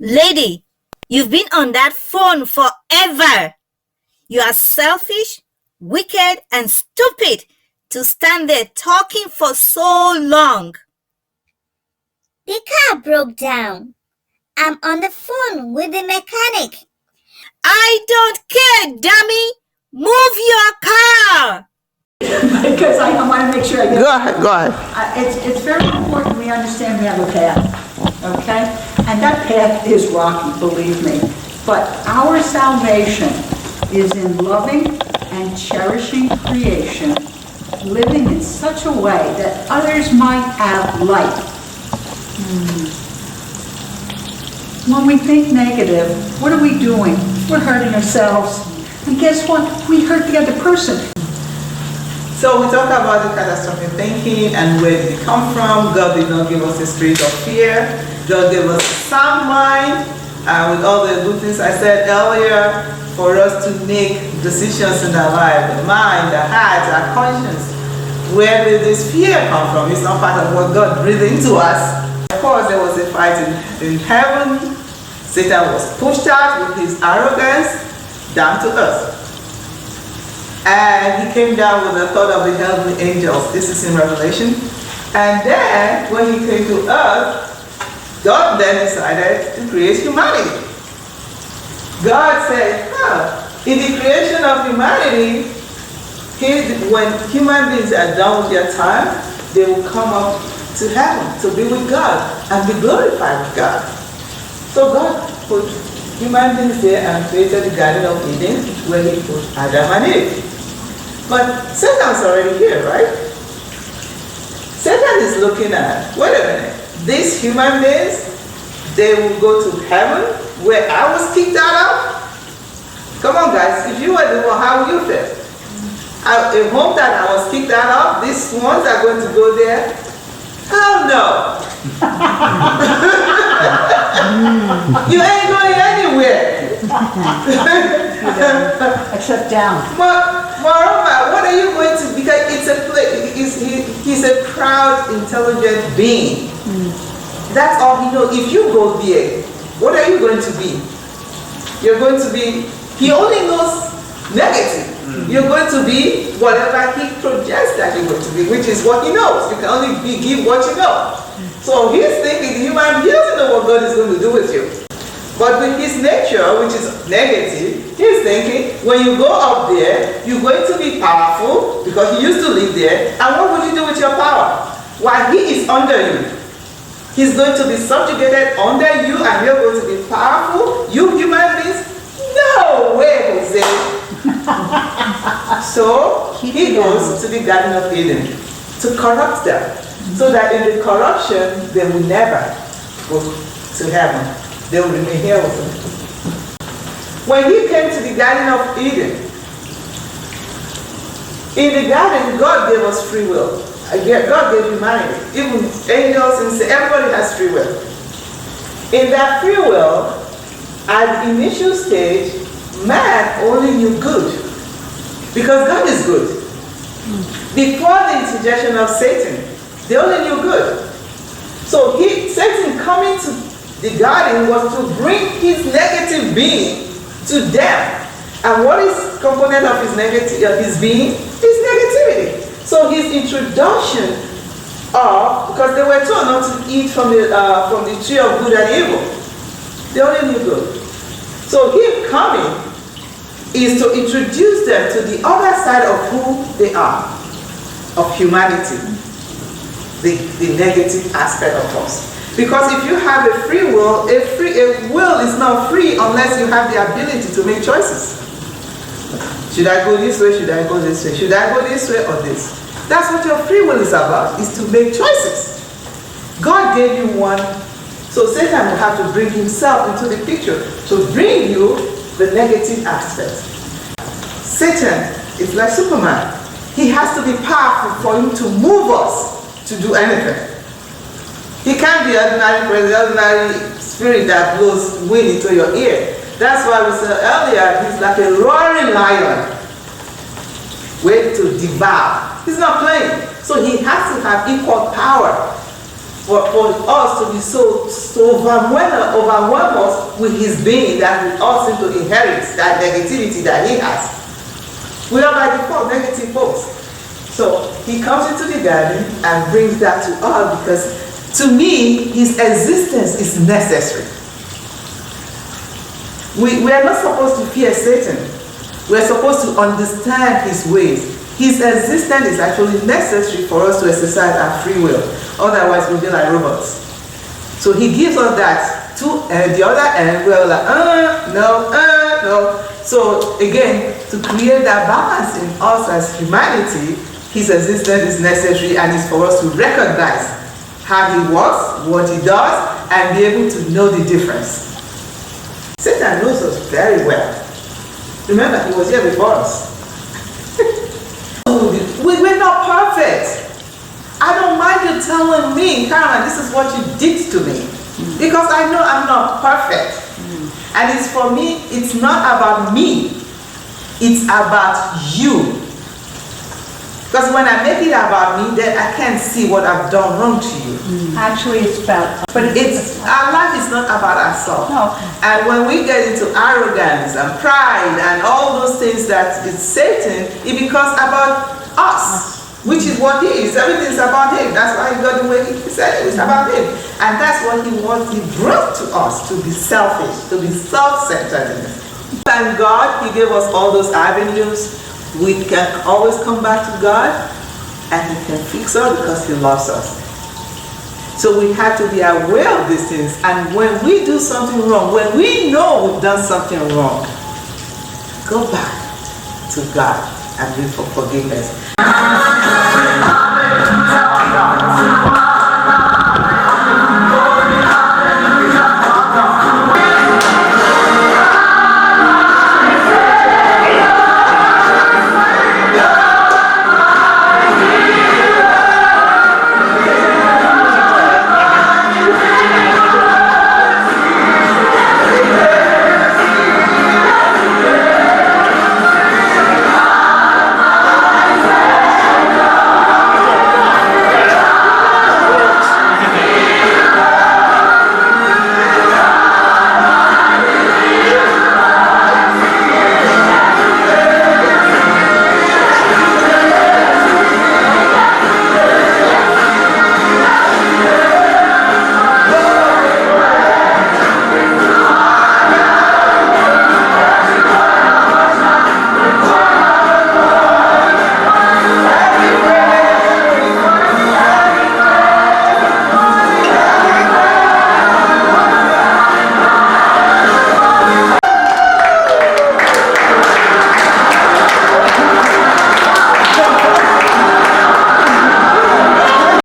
Lady, you've been on that phone forever. You are selfish, wicked, and stupid to stand there talking for so long. The car broke down. I'm on the phone with the mechanic. I don't care, dummy. Move your car. Because I want to make sure I get Go ahead. It's very important we understand we have a path, okay? And that path is rocky, believe me. But our salvation is in loving and cherishing creation, living in such a way that others might have life. When we think negative, what are we doing? We're hurting ourselves. And guess what? We hurt the other person. So we talk about the catastrophic thinking and where did it come from. God did not give us a spirit of fear. God gave us a sound mind. And with all the good things I said earlier, for us to make decisions in our life, the mind, the heart, our conscience. Where did this fear come from? It's not part of what God breathed into us. Of course, there was a fight in heaven. Satan was pushed out with his arrogance down to earth. And he came down with the thought of the heavenly angels. This is in Revelation. And then, when he came to earth, God then decided to create humanity. God said, in the creation of humanity, when human beings are done with their time, they will come up to heaven to be with God and be glorified with God. So God put human beings there and created the Garden of Eden where he put Adam and Eve. But Satan's already here, right? Satan is looking at, wait a minute, these human beings, they will go to heaven where I was kicked out of? Come on guys, if you were the one, how would you feel? A home that I was kicked out of, these ones are going to go there? Hell no! You ain't going anywhere! Except down. Moreover, what are you going to, because it's a place, he's a proud, intelligent being. That's all he knows. If you go there, what are you going to be? You're going to be, he only knows negative. You're going to be whatever he projects that you're going to be, which is what he knows. You can only give what you know. So he's thinking, the human, he doesn't know what God is going to do with you. But with his nature, which is negative, he's thinking, when you go up there, you're going to be powerful, because he used to live there, and what would you do with your power? While he is under you, he's going to be subjugated under you, and you're going to be powerful. You human beings, no way, Jose. So he goes to the Garden of Eden to corrupt them, so that in the corruption, they will never go to heaven. They will remain here with him. When he came to the Garden of Eden, in the garden, God gave us free will. God gave humanity, even angels, and everybody has free will. In that free will, at the initial stage, man only knew good, because God is good. Before the interjection of Satan, they only knew good. So Satan coming to the garden was to bring his negative being to them. And what is component of his being? Is negativity. So his introduction of, because they were told not to eat from the tree of good and evil. They only knew good. So him coming is to introduce them to the other side of who they are, of humanity, the negative aspect of us. Because if you have a free will, a will is not free unless you have the ability to make choices. Should I go this way? Should I go this way? Should I go this way or this? That's what your free will is about, is to make choices. God gave you one, so Satan will have to bring himself into the picture to bring you the negative aspect. Satan is like Superman. He has to be powerful for him to move us to do anything. He can't be ordinary spirit that blows wind into your ear. That's why we said earlier, he's like a roaring lion, waiting to devour. He's not playing. So he has to have equal power for us to be so overwhelmed us with his being that we all seem to inherit that negativity that he has. We are by default negative folks. So he comes into the garden and brings that to us because to me, his existence is necessary. We are not supposed to fear Satan. We are supposed to understand his ways. His existence is actually necessary for us to exercise our free will. Otherwise, we'll be like robots. So he gives us that to the other end. We're like, no. So again, to create that balance in us as humanity, his existence is necessary and it's for us to recognize how he works, what he does, and be able to know the difference. Satan knows us very well. Remember, he was here before us. We're not perfect. I don't mind you telling me, Caroline, this is what you did to me. Because I know I'm not perfect. And it's for me, it's not about me. It's about you. Because when I make it about me, then I can't see what I've done wrong to you. Actually, it's about, But our life is not about ourselves. No. And when we get into arrogance and pride and all those things that is Satan, it becomes about us, which is what he is. Everything is about him. That's why he got the way he said it was about him. And that's what he wants. He brought to us to be selfish, to be self-centered. Thank God he gave us all those avenues. We can always come back to God and he can fix us because he loves us. So we have to be aware of these things. And when we do something wrong, when we know we've done something wrong, go back to God and look for forgiveness.